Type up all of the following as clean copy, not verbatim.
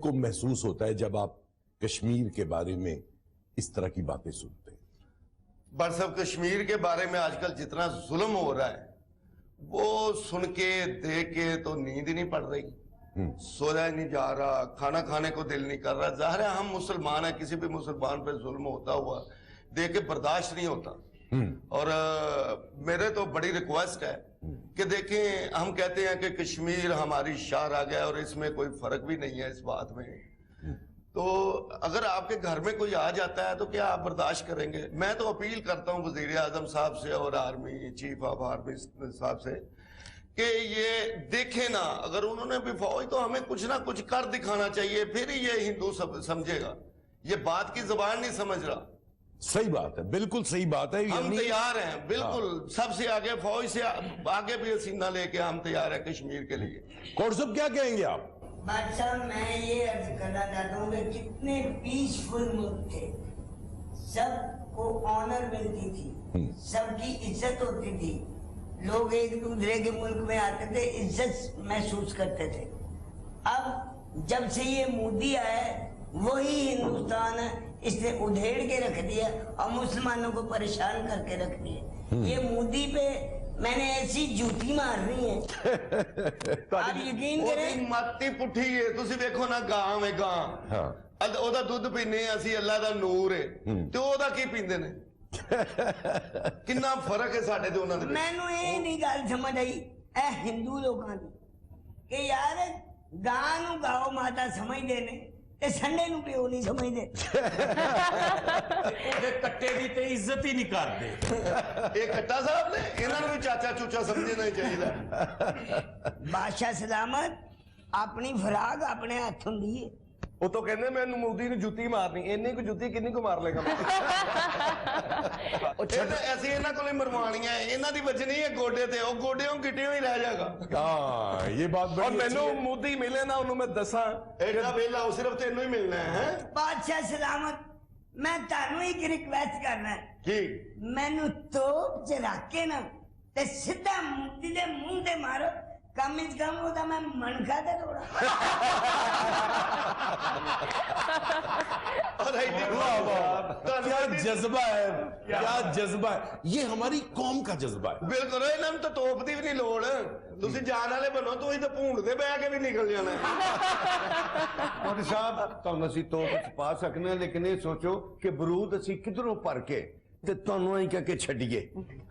کو محسوس ہوتا ہے جب آپ کشمیر کے بارے میں اس طرح کی باتیں سنتے ہیں؟ بٹ صاحب کشمیر کے بارے میں آج کل جتنا ظلم ہو رہا ہے وہ سن کے دیکھ کے تو نیند ہی نہیں پڑ رہی، سویا نہیں جا رہا، کھانا کھانے کو دل نہیں کر رہا۔ ظاہر ہے ہم مسلمان ہیں، کسی بھی مسلمان پہ ظلم ہوتا ہوا دیکھ کے برداشت نہیں ہوتا۔ اور میرے تو بڑی ریکویسٹ ہے کہ دیکھیں، ہم کہتے ہیں کہ کشمیر ہماری شان آ گیا اور اس میں کوئی فرق بھی نہیں ہے اس بات میں، تو اگر آپ کے گھر میں کوئی آ جاتا ہے تو کیا آپ برداشت کریں گے؟ میں تو اپیل کرتا ہوں وزیر اعظم صاحب سے اور آرمی چیف آف آرمی صاحب سے کہ یہ دیکھیں نا، اگر انہوں نے بھی فوج تو ہمیں کچھ نہ کچھ کر دکھانا چاہیے، پھر ہی یہ ہندو سمجھے گا۔ یہ بات کی زبان نہیں سمجھ رہا۔ صحیح بات ہے، بالکل صحیح بات ہے۔ ہم تیار ہیں بالکل، سب سے آگے، فوج سے آگے بھی سینہ لے کے ہم تیار ہیں کشمیر کے لیے۔ کوٹ صاحب کیا کہیں گے آپ؟ بادشاہ میں یہ عرض کرنا چاہتا ہوں کہ کتنے پیسفل ملک تھے، سب کو آنر ملتی تھی، سب کی عزت ہوتی تھی، لوگ ایک دوسرے کے ملک میں آتے تھے، عزت محسوس کرتے تھے۔ اب جب سے یہ مودی آیا ہے وہی ہندوستان ہے، اس نے ادھیڑ کے رکھ دیا اور مسلمانوں کو پریشان کر کے رکھ دیا۔ یہ مودی پہ میں نے ایسی جوتی مارنی ہے، آپ یقین کریں۔ ماتی پٹھی ہے، تسی دیکھو نا، گاں ہے گاں، او دا دودھ پینے اسی، اللہ دا نور ہے، تو او دا کی پیندے نے؟ کنا فرق ہے ساڑھے دے انہوں نے۔ میں نو یہ نہیں گال سمجھ آئی اے ہندو لوگاں دی کہ یار گاں نو گاؤ ماتا سمجھ دینے تے سنڈے نو پیو نہیں سمجھ دے، کٹے دی تے عزت ہی نہیں کر دے۔ ایک کٹا صاحب نے انہوں نے بھی چاچا چوچا سمجھے نہیں چاہیے۔ بادشاہ سلامت اپنی فراغ اپنے ہاتھ ہوں دیئے۔ وہ تو کہنے میں مودی نے جوتی مارنی، انہیں کو جوتی کنی کو مار لے گا۔ ایسی انہوں کو لئے مروانی ہے، انہوں دی وجہ نہیں ہے گوڑے تھے، وہ گوڑے ہوں گٹے ہوں ہی رہ جائے گا۔ یہ بات بڑی اور میں نے مودی ملے نا انہوں میں دساں ایڈا بیلا ہو، صرف تینوں ہی ملنا ہے۔ بادشاہ سلامت میں تانوں ایک ریکویسٹ کرنا ہے کی میں نو توپ چلا کے نا تے سدھا مودی دے منہ دے مارو، کم از کم ہوتا میں منکھا دے روڑا۔ کیا جذبہ ہے، کیا جذبہ ہے، یہ ہماری قوم کا جذبہ ہے۔ بالکل، انہوں تو توپ دی بھی نہیں لوڑ، تسی جان والے بنو، تو ہی تو پونڈ دے بہ کے بھی نکل جانا ہے۔ موٹی صاحب تو اسی تو پا سکنے، لیکن یہ سوچو کہ برود اسی کدھروں پر کے تے تانوں ہی کہہ کے چھڈیے۔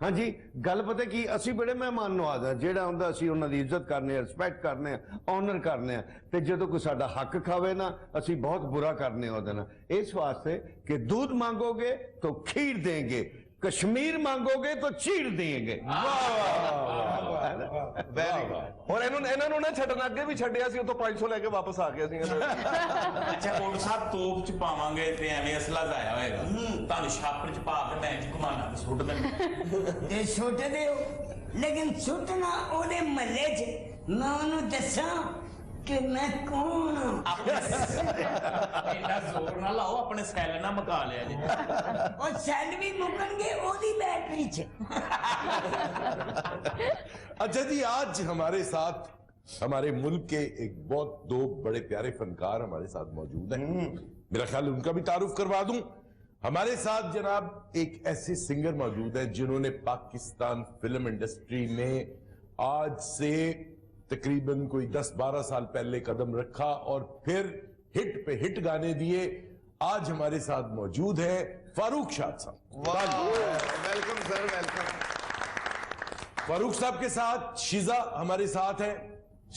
ہاں جی، گل پتہ کی اسی بڑے مہمان نواز ہیں، جیڑا ہوندا اسی انہاں دی عزت کرنے ہیں، رسپیکٹ کرنے ہیں، آنر کرنے ہیں، تے جدوں کوئی ساڈا حق کھاوے نا اسی بہت برا کرنے ہوندے نا۔ اس واسطے کہ دودھ مانگو گے تو کھیر دیں گے، کشمیر مانگو گے تو چیر دیں گے۔ اور انہوں نے چھٹنا اگے بھی چھٹیا سی، تو 500 لے کے واپس آ گیا سی۔ اچھا کوٹ صاحب توپ چ پاواں گے تے ایویں اصلہ ضائع ہوئے گا، تانوں چھاپر چ پا کے میں گھمانا تے سٹ دینا۔ تے سٹ دیو، لیکن سٹنا او دے محلے چ میں انہوں دساں کہ میں کون ہوں۔ ایڈا زور نہ لاؤ، اپنے سیل نہ مکا لیا جی۔ اور سیل بھی مکن گے او دی بیٹری چ۔ اچھا جی، آج ہمارے ساتھ ہمارے ملک کے ایک بہت دو بڑے پیارے فنکار ہمارے ساتھ موجود ہیں، میرا خیال ان کا بھی تعارف کروا دوں۔ ہمارے ساتھ جناب ایک ایسے سنگر موجود ہیں جنہوں نے پاکستان فلم انڈسٹری میں آج سے تقریباً کوئی 10-12 سال پہلے قدم رکھا اور پھر ہٹ پہ ہٹ گانے دیے۔ آج ہمارے ساتھ موجود ہے فاروق شاد صاحب۔ Welcome sir, welcome. فاروق صاحب کے ساتھ شیزا ہمارے ساتھ ہے۔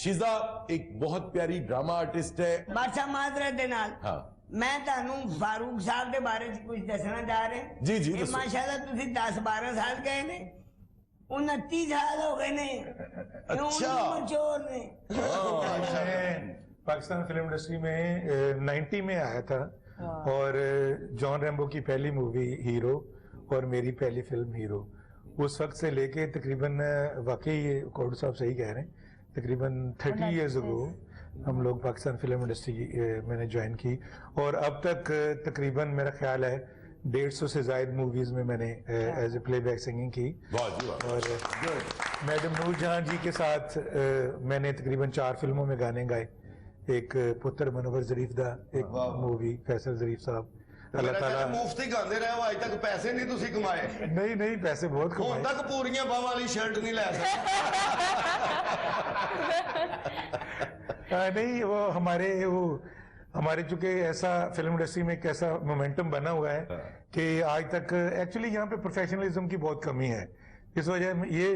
شیزا ایک بہت پیاری ڈرامہ آرٹسٹ ہے۔ بادشاہ معذرت دے نال میں تانوں فاروق صاحب دے بارے سے کچھ دسنا چاہ رہے ہیں۔ جی جی، ماشاءاللہ تسی 10-12 سال گئے نے، 29 سال ہو گئے نے، اچھا چور نے۔ میں پاکستان فلم انڈسٹری میں 90 میں آیا تھا، اور جان ریمبو کی پہلی مووی ہیرو اور میری پہلی فلم ہیرو، اس وقت سے لے کے تقریباً، واقعی کوڈ صاحب صحیح کہہ رہے ہیں، تقریباً 30 ایئرز اگو ہم لوگ پاکستان فلم انڈسٹری میں نے جوائن کی، اور اب تک تقریباً میرا خیال ہے 150 سے زائد موویز میں نے as a play back singing کی۔ اور میڈم نور جہاں جی کے ساتھ میں نے تقریباً 4 فلموں میں گانے گائے، एक पुत्र मनोहर ज़रीफ दा एक मूवी फैसल ज़रीफ साहब अल्लाह ਮੇਰਾ ताला ਕਹਿੰਦਾ ਮੁਫਤ ਹੀ ਗਾਉਂਦੇ ਰਹੇ ਹੋ, ਅੱਜ ਤੱਕ ਪੈਸੇ ਨਹੀਂ ਤੁਸੀਂ ਕਮਾਏ, नहीं पैसे बहुत ਹੁਣ कमाए ਤੱਕ ਪੂਰੀਆਂ ਬਾਹਾਂ ਵਾਲੀ ਸ਼ਰਟ ਨਹੀਂ ਲੈ ਸਕਦੇ। नहीं वो हमारे चूंकि ऐसा फिल्म इंडस्ट्री में एक ऐसा मोमेंटम बना हुआ है कि आज तक एक्चुअली यहाँ पे प्रोफेशनलिज्म की बहुत कमी है। इस वजह ये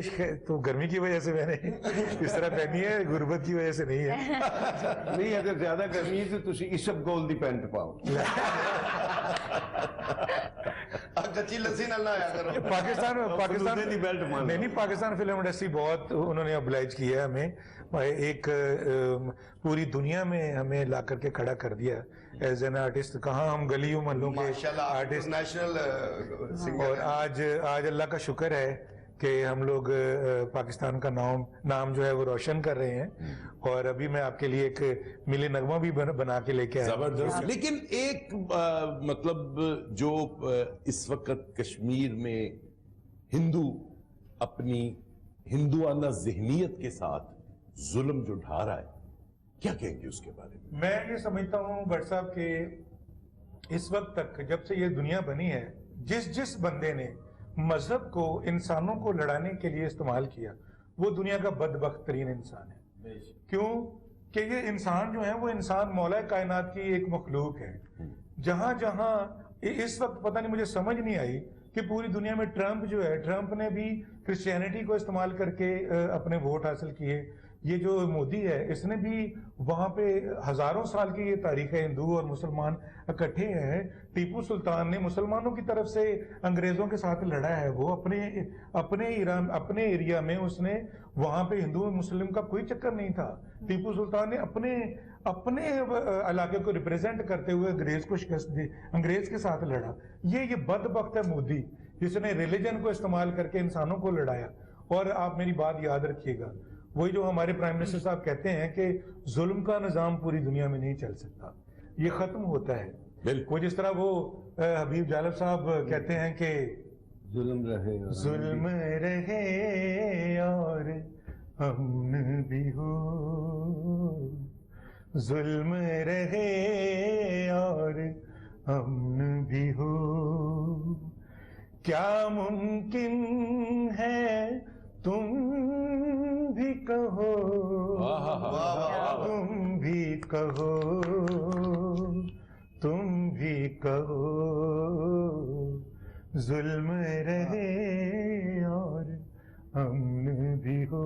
तो गर्मी की वजह से मैंने इस तरह पहनी है, गुर्बत की वजह से नहीं है। नहीं अगर ज्यादा गर्मी है तो तुसी इसब गोल दी पैंट पाओ। कच्ची लस्सी ना लाया करो। पाकिस्तान दी बेल्ट मान नहीं पाकिस्तान फिल्म इंडस्ट्री बहुत उन्होंने ऑब्लाइज किया है हमें, एक पूरी दुनिया में हमें ला करके खड़ा कर दिया एज एन आर्टिस्ट। कहाँ हम गलियों महलों के आर्टिस्ट, नेशनल सिंगर। और आज अल्लाह का शुक्र है कि हम लोग पाकिस्तान का नाम जो है वो रोशन कर रहे हैं। और अभी मैं आपके लिए एक मिली नगमा भी बना के लेके आया। जबरदस्त। लेकिन एक मतलब जो इस वक्त कश्मीर में हिंदू अपनी हिंदुआना ज़हनियत के साथ जुल्म जो ढा रहा है, क्या कहेंगे उसके बारे में? मैं ये समझता हूँ भट्ट साहब के इस वक्त तक जब से ये दुनिया बनी है, जिस बंदे ने मजहब को इंसानों को लड़ाने के लिए इस्तेमाल किया वो दुनिया का बदबख्त तरीन इंसान है। क्यों कि ये इंसान जो है वो इंसान मौला कायनात की एक मखलूक है। जहां जहां इस वक्त पता नहीं, मुझे समझ नहीं आई कि पूरी दुनिया में ट्रंप जो है, ट्रंप ने भी क्रिश्चियनिटी को इस्तेमाल करके अपने वोट हासिल किए। ये जो मोदी है इसने भी वहां पे हजारों साल की ये तारीख है, हिंदू और मुसलमान इकट्ठे हैं। टीपू सुल्तान ने मुसलमानों की तरफ से अंग्रेजों के साथ लड़ा है, वो अपने एरिया में उसने वहां पे हिंदू मुस्लिम का कोई चक्कर नहीं था। टीपू सुल्तान ने अपने इलाके को रिप्रेजेंट करते हुए अंग्रेज को शिकस्त दी, अंग्रेज के साथ लड़ा। ये बदबख्त है मोदी, जिसने रिलीजन को इस्तेमाल करके इंसानों को लड़ाया। और आप मेरी बात याद रखिएगा, वही जो हमारे प्राइम मिनिस्टर साहब कहते हैं कि जुल्म का निजाम पूरी दुनिया में नहीं चल सकता, ये खत्म होता है। वो जिस तरह वो हबीब जालब साहब कहते हैं कि जुल्म रहे और अमन भी हो, जुल्म रहे और अमन भी हो, क्या मुमकिन है तुम भी कहो, तुम भी कहो, तुम भी कहो, जुल्म रहे और अमन भी हो।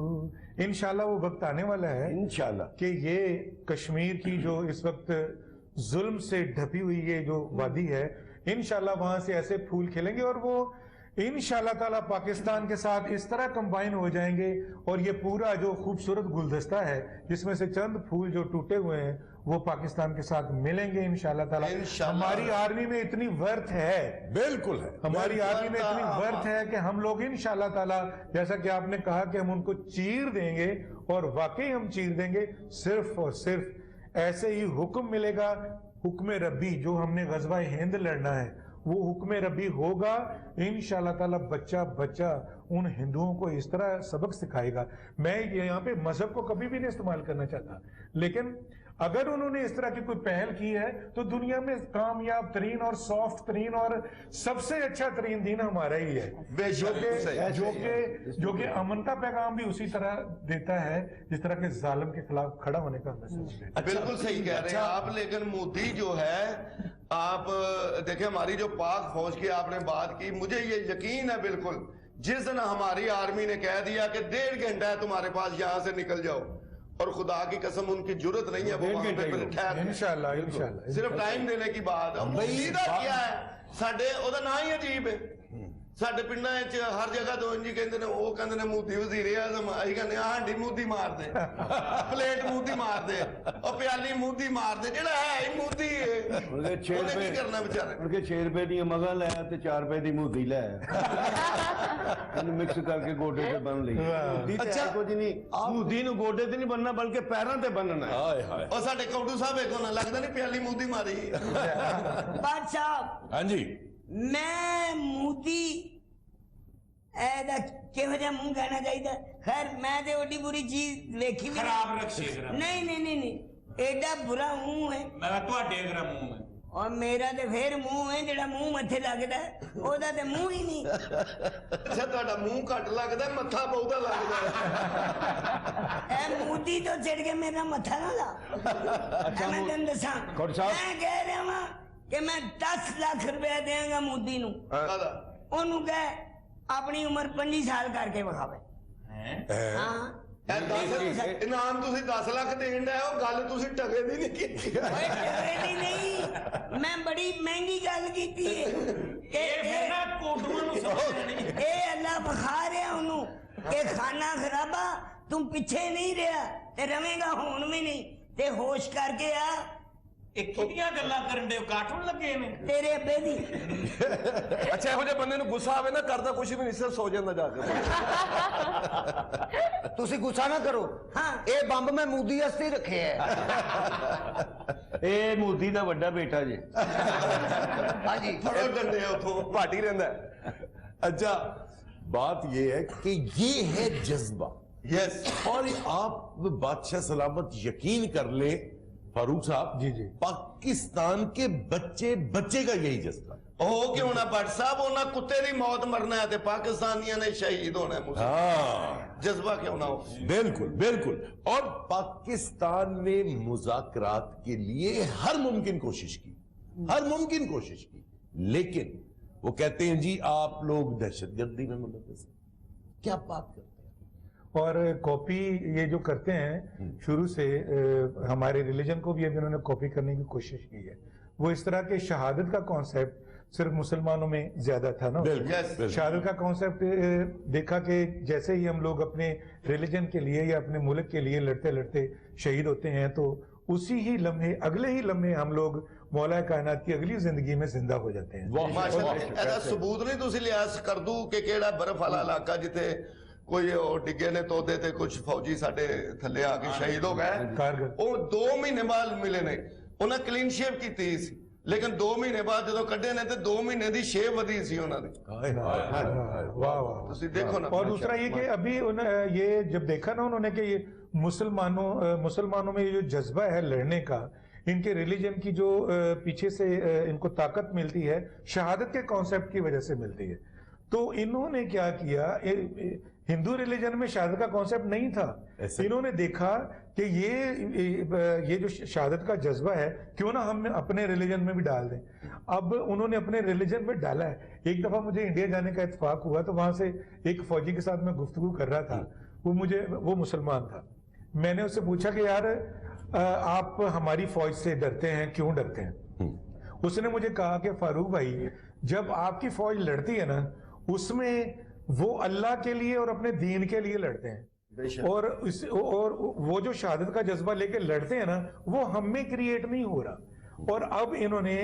इंशाल्लाह वो वक्त आने वाला है इंशाल्लाह कि ये कश्मीर की जो इस वक्त जुल्म से ढपी हुई ये जो वादी है, इंशाल्लाह वहां से ऐसे फूल खिलेंगे और वो इंशाल्लाह ताला पाकिस्तान के साथ इस तरह कंबाइन हो जाएंगे। और ये पूरा जो खूबसूरत गुलदस्ता है जिसमें से चंद फूल जो टूटे हुए हैं वो पाकिस्तान के साथ मिलेंगे इंशाल्लाह ताला। हमारी आर्मी में इतनी वर्थ है, बिल्कुल है, हमारी आर्मी में इतनी वर्थ है कि हम लोग इंशाल्लाह ताला, जैसा कि आपने कहा कि हम उनको चीर देंगे, और वाकई हम चीर देंगे। सिर्फ और सिर्फ ऐसे ही हुक्म मिलेगा, हुक्म रब्बी, जो हमने गज़वा हिंद लड़ना है वो हुक्म रब्बी होगा इंशाल्लाह ताला। बच्चा बच्चा उन हिंदुओं को इस तरह सबक सिखाएगा। मैं यहाँ पे मजहब को कभी भी नहीं इस्तेमाल करना चाहता, लेकिन अगर उन्होंने इस तरह की कोई पहल की है तो दुनिया में कामयाब तरीन और सॉफ्ट तरीन और सबसे अच्छा तरीन दीन हमारा ही है, जो कि अमन का पैगाम भी उसी तरह देता है जिस तरह के जालिम के खिलाफ खड़ा होने का मैसेज देता है। बिल्कुल सही कह रहे हैं आप। लेकिन मोदी जो है, आप देखें हमारी जो पाक फौज की आपने बात की, मुझे ये यकीन है बिल्कुल, जिस दिन हमारी आर्मी ने कह दिया कि 1.5 घंटा है तुम्हारे पास, यहां से निकल जाओ, और खुदा की कसम उनकी जरूरत नहीं है वो वहां पे फिर ठहर, इंशाल्लाह सिर्फ टाइम देने की बात है। मोदी दा क्या है, साडे ओदा ना ही अजीब है। ਸਾਡੇ ਪਿੰਡਾਂ 'ਚ ਹਰ ਜਗ੍ਹਾ ਤੋਂ ਇੰਜ ਕਹਿੰਦੇ ਨੇ, ਉਹ ਕਹਿੰਦੇ ਨੇ ਮੋਦੀ ਵਜ਼ੀਰ ਆਜ਼ਮ, ਅਸੀਂ ਕਹਿੰਦੇ ਹਾਂਡੀ ਮੋਦੀ ਮਾਰ ਦੇ, ਪਲੇਟ ਮੋਦੀ ਮਾਰ ਦੇ, ਉਹ ਪਿਆਲੀ ਮੋਦੀ ਮਾਰ ਦੇ, ਜਿਹੜਾ ਹੈ ਹੀ ਮੋਦੀ ਹੈ। ਉਹਨੇ ਕੀ ਕਰਨਾ ਵਿਚਾਰੇ, उनके 6 रुपए दी मगा लाया ते 4 रुपए दी मोदी लाया, ਉਹਨੂੰ ਮਿਕਸ ਕਰਕੇ ਗੋਡੇ ਤੇ ਬੰਨ ਲਈ। ਅੱਛਾ ਕੁਝ ਨਹੀਂ, ਮੋਦੀ ਨੂੰ ਗੋਡੇ ਤੇ ਨਹੀਂ ਬੰਨਣਾ ਬਲਕਿ ਪੈਰਾਂ ਤੇ ਬੰਨਣਾ ਹੈ। हाय हाय। ਉਹ ਸਾਡੇ ਕੌਂਡੂ ਸਾਹਿਬ ਵੇਖੋ ਨਾ, ਲੱਗਦਾ ਨਹੀਂ ਪਿਆਲੀ ਮੋਦੀ ਮਾਰੀ। बादशाह हाँ जी, मैं मोदी ऐदा किहो जिहा मूंह कहना चाहिए। खैर मैं ते ओडी बुरी चीज देखी भी खराब रक्षे नहीं नहीं नहीं नहीं एडा बुरा मुंह है ਮੈਂ ਕਿਹਾ ਤੁਹਾਡੇ ਅਗਰ ਮੂੰਹ ਹੈ और मेरा ते फिर मुंह है जेड़ा मुंह मथे लगदा है ओदा ते मुंह ही नहीं ਅੱਛਾ ਤੁਹਾਡਾ ਮੂੰਹ ਘੱਟ ਲੱਗਦਾ ਮੱਥਾ ਬਹੁਤਾ ਲੱਗਦਾ ए मोदी तो चढ़ के मेरा मथा ना ला मैं तेन दसा कौन साहब? मैं कह रहा वां कि मैं 10 लाख रुपया देंगा मोदी नु ਕਾਹਦਾ ओनू कह अपनी उम्र 25 साल करके विखावे ਹੈ हाँ ਇਹ 10 ਇਨਾਮ ਤੁਸੀਂ 10 ਲੱਖ ਦੇਣ ਦਾ ਉਹ ਗੱਲ ਤੁਸੀਂ ਟਕੇ ਦੀ ਨਹੀਂ ਕੀਤੀ ओए टकरे दी नहीं मैं बड़ी महंगी गल कीती है ਇਹ ਫਿਰ ਨਾ ਕੋਟੂਆਂ ਨੂੰ ਸਮਝਣਾ ਨਹੀਂ ए अल्लाह बखा रहा ओनू कि खाना खराबा तुम पीछे नहीं रहा ते रवेगा हुन भी नहीं ते होश करके आ ਇਹ ਕਿਹੜੀਆਂ ਗੱਲਾਂ ਕਰਨ ਦੇ ਕਾਟੂਨ ਲੱਗੇ ਨੇ तेरे अब्बे दी ਅੱਛਾ ਇਹੋ ਜਿਹੇ ਬੰਦੇ ਨੂੰ ਗੁੱਸਾ ਆਵੇ ਨਾ ਕਰਦਾ ਕੁਝ ਵੀ ਨਹੀਂ ਸਿਰ ਸੋ ਜਾਂਦਾ ਜਾ ਕੇ ਤੁਸੀਂ ਗੁੱਸਾ ਨਾ ਕਰੋ हाँ ਇਹ ਬੰਬ ਮੈਂ ਮੋਦੀ ਵਾਸਤੇ ਹੀ ਰੱਖਿਆ ਹੈ ਇਹ ਮੋਦੀ ਦਾ ਵੱਡਾ ਬੇਟਾ ਜੀ ਹਾਂਜੀ ਫੜੋ ਡੰਡੇ ਉਥੋਂ ਭਾਟੀ ਰਹਿੰਦਾ ਹੈ। अच्छा बात यह है कि ये है जज्बा ਯੈਸ और आप बादशाह सलामत यकीन कर ले फारूक साहब जी, जी। पाकिस्तान के बच्चे बच्चे का यही जज्बा है। ਉਹ ਕਿਉਂ ਨਾ ਭੱਟ ਸਾਹਿਬ ਉਹਨਾਂ ਕੁੱਤੇ ਦੀ ਮੌਤ ਮਰਨਾ ਹੈ ਤੇ ਪਾਕਿਸਤਾਨੀਆਂ ਨੇ ਸ਼ਹੀਦ ਹੋਣਾ ਹੈ ਮੁਸਲਮਾਨ हाँ ਜਜ਼ਬਾ ਕਿਉਂ ਨਾ ਹੋ बिल्कुल बिल्कुल और पाकिस्तान ने मुज़ाकरात के लिए हर मुमकिन कोशिश की लेकिन वो कहते हैं जी आप लोग दहशतगर्दी में मुलव्वस हैं। क्या बात करते हैं और कॉपी ये जो करते हैं शुरू से हमारे रिलीजन को भी अभी उन्होंने कॉपी करने की कोशिश की है। वो इस तरह के शहादत का कॉन्सेप्ट सिर्फ मुसलमानों में ज्यादा था ना। बिल्कुल, Yes. बिल्कुल। शहादत का कॉन्सेप्ट देखा कि जैसे ही हम लोग अपने रिलीजन के लिए या अपने मुल्क के लिए लड़ते लड़ते शहीद होते हैं तो उसी ही लम्हे अगले ही लम्हे हम लोग मौला कायनात की अगली जिंदगी में जिंदा हो जाते हैं। वाह, ਮਾਸ਼ਾਅੱਲਾ वाह। ਇਹਦਾ ਸਬੂਤ ਨਹੀਂ ਤੁਸੀਂ ਲਿਆ ਸਕਰਦੂ ਕਿ ਕਿਹੜਾ ਬਰਫ਼ ਵਾਲਾ ਇਲਾਕਾ ਜਿੱਥੇ ਕੋਈ ਉਹ ਡਿੱਗੇ ਨੇ ਤੋਦੇ ਤੇ ਕੁਝ ਫੌਜੀ ਸਾਡੇ ਥੱਲੇ ਆ ਕੇ ਸ਼ਹੀਦ ਹੋ ਗਏ कारगिल ਉਹ 2 ਮਹੀਨੇ ਬਾਅਦ ਮਿਲੇ ਨੇ ਉਹਨਾਂ ਕਲੀਨ ਸ਼ੇਵ ਕੀਤੀ ਸੀ ਲੇਕਿਨ 2 ਮਹੀਨੇ ਬਾਅਦ ਜਦੋਂ ਕੱਢੇ ਨੇ ਤੇ 2 ਮਹੀਨੇ ਦੀ ਸ਼ੇਵ ਵਧੀ ਸੀ ਉਹਨਾਂ ਦੀ हाय, हाय, हाय, हाय, वाह वाह। ਤੁਸੀਂ ਦੇਖੋ ਨਾ और दूसरा ये कि अभी ये जब देखा ना उन्होंने कि ये मुसलमानों में ये जो जज्बा है लड़ने का, इनके रिलीजन की जो पीछे से इनको ताकत मिलती है शहादत के कॉन्सेप्ट की वजह से मिलती है। तो इन्होंने क्या किया, हिंदू रिलीजन में शहादत का कॉन्सेप्ट नहीं था। ऐसे? इन्होंने देखा कि ये जो शहादत का जज्बा है क्यों ना हम अपने रिलीजन में भी डाल दें। अब उन्होंने अपने रिलीजन में डाला है। एक दफा मुझे इंडिया जाने का इत्तेफाक हुआ तो वहां से एक फौजी के साथ मैं गुफ्तगू कर रहा था, वो मुसलमान था। मैंने उससे पूछा कि यार आप हमारी फौज से डरते हैं, क्यों डरते हैं? उसने मुझे कहा कि फारूक भाई जब आपकी फौज लड़ती है ना उसमें वो अल्लाह के लिए और अपने दीन के लिए लड़ते हैं और वो जो शहादत का जज्बा लेके लड़ते हैं ना वो हम में क्रिएट नहीं हो रहा। और अब इन्होंने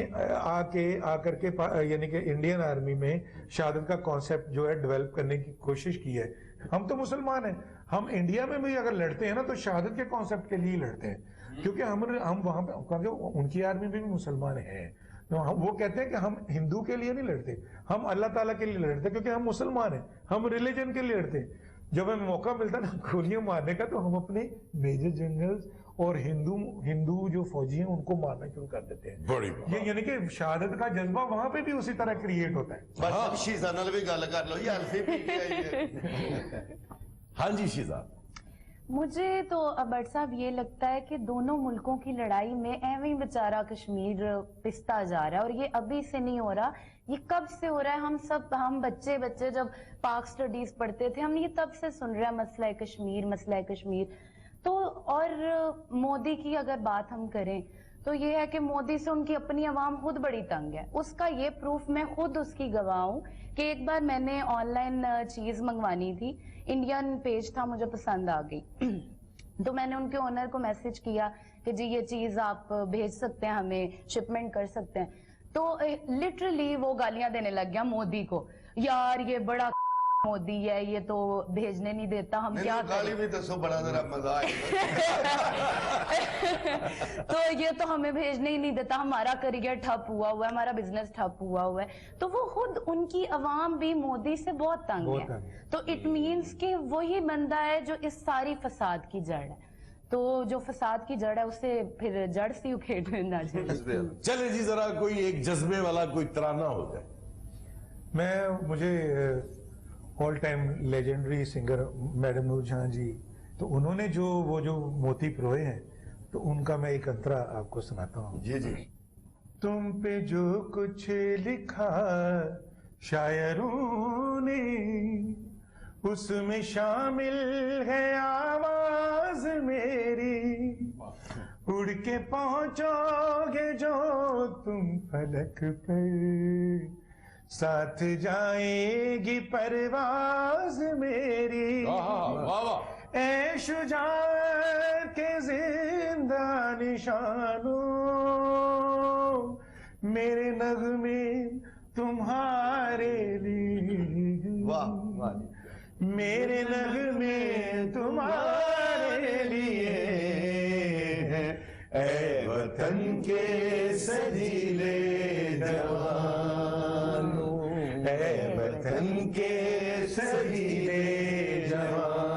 आकर के यानी कि इंडियन आर्मी में शहादत का कॉन्सेप्ट जो है डेवलप करने की कोशिश की है। हम तो मुसलमान हैं, हम इंडिया में भी अगर लड़ते हैं ना तो शहादत के कॉन्सेप्ट के लिए ही लड़ते हैं, क्योंकि हम वहां पे क्योंकि उनकी आर्मी में भी मुसलमान हैं। तो वो कहते हैं कि हम हिंदू के लिए नहीं लड़ते, हम अल्लाह ताला के लिए लड़ते, क्योंकि हम मुसलमान हैं, हम रिलीजन के लिए लड़ते हैं। जब हमें मौका मिलता है ना गोलियां मारने का तो हम अपने मेजर जनरल्स और हिंदू जो फौजी हैं उनको मारना शुरू कर देते हैं। बड़ी ये यानी कि शहादत का जज्बा वहां पे भी उसी तरह क्रिएट होता है। बस शीजा नाल भी गल कर लो यार अल्फी पी के आई है। हाँ जी शीजा, मुझे तो भट्ट साहब ये लगता है कि दोनों मुल्कों की लड़ाई में एवं ही बेचारा कश्मीर पिसता जा रहा है और ये अभी से नहीं हो रहा, ये कब से हो रहा है। हम बच्चे जब पाक स्टडीज पढ़ते थे हम ये तब से सुन रहे हैं मसला कश्मीर। तो और मोदी की अगर बात हम करें तो ये है कि मोदी से उनकी अपनी आवाम खुद बड़ी तंग है। उसका ये प्रूफ मैं खुद उसकी गवाह हूँ कि एक बार मैंने ऑनलाइन चीज मंगवानी थी, इंडियन पेज था, मुझे पसंद आ गई तो मैंने उनके ओनर को मैसेज किया कि जी ये चीज आप भेज सकते हैं, हमें शिपमेंट कर सकते हैं। तो लिटरली वो गालियां देने लग गया मोदी को, यार ये बड़ा मोदी है, ये तो भेजने नहीं देता, हम क्या गाली करें। भी दसो, बड़ा जरा मजा आएगा। तो ये तो हमें भेजने ही नहीं देता, हमारा करियर ठप हुआ है, हमारा बिजनेस ठप हुआ है। तो वो खुद उनकी अवाम भी मोदी से बहुत तंग है। तो इट मीन्स कि वही बंदा है जो इस सारी फसाद की जड़ है। तो जो फसाद की जड़ है उससे फिर जड़ से उखेड़ना चाहिए। चले जी जरा कोई एक जज्बे वाला कोई तराना हो जाए। मुझे all time legendary singer madam Noorjahan ji, तो उन्होंने जो मोती पिरोए हैं, तो उनका मैं एक अंतरा आपको सुनाता हूँ। जी जी। तुम पे जो कुछ लिखा शायरों ने, उसमें शामिल है आवाज मेरी। उड़ के पहुंचोगे जो तुम फलक पर, साथ जाएगी परवाज मेरी। वाह वाह। ऐ शुजाअत के जिंदा निशानों, मेरे नगमे तुम्हारे लिए। वाह वाह। मेरे नगमे तुम्हारे लिए हैं, ऐ वतन के सजीले जवानों, ऐ वतन के सजीले जवानों।